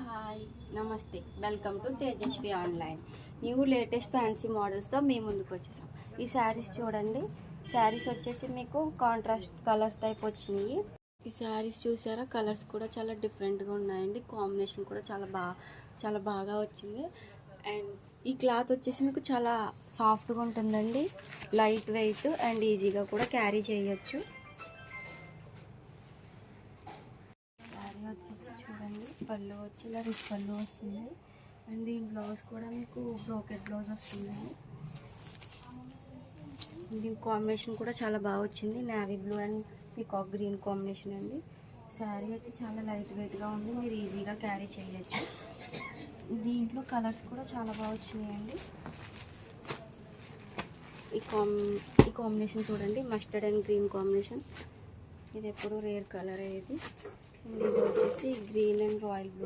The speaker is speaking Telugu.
హాయ్ నమస్తే, welcome to Tejaswi online. New latest fancy మోడల్స్తో మీ ముందుకు వచ్చేసాం. ఈ శారీస్ చూడండి. శారీస్ వచ్చేసి మీకు కాంట్రాస్ట్ కలర్స్ టైప్ వచ్చినాయి. ఈ శారీస్ చూసారా, కలర్స్ కూడా చాలా డిఫరెంట్గా ఉన్నాయండి. కాంబినేషన్ కూడా చాలా బాగా వచ్చింది. అండ్ ఈ క్లాత్ వచ్చేసి మీకు చాలా సాఫ్ట్గా ఉంటుందండి. లైట్ వెయిట్ అండ్ ఈజీగా కూడా క్యారీ చేయొచ్చు. వచ్చేసి చూడండి, పళ్ళు వచ్చి ఇలా రిచ్ పళ్ళు వస్తుంది. అండ్ దీని బ్లౌజ్ కూడా మీకు బ్రోకెట్ బ్లౌజ్ వస్తుందండి. దీని కాంబినేషన్ కూడా చాలా బాగా వచ్చింది. Navy blue and peacock green combination అండి. శారీ అయితే చాలా లైట్ వెయిట్గా ఉంది, మీరు ఈజీగా క్యారీ చేయొచ్చు. దీంట్లో కలర్స్ కూడా చాలా బాగా వచ్చినాయండి. ఈ కాంబినేషన్ చూడండి, మస్టర్డ్ అండ్ గ్రీన్ కాంబినేషన్. ఇది ఎప్పుడు రేర్ కలర్ అయ్యేది. ఇది వచ్చేసి గ్రీన్ అండ్ రాయల్ బ్లూ.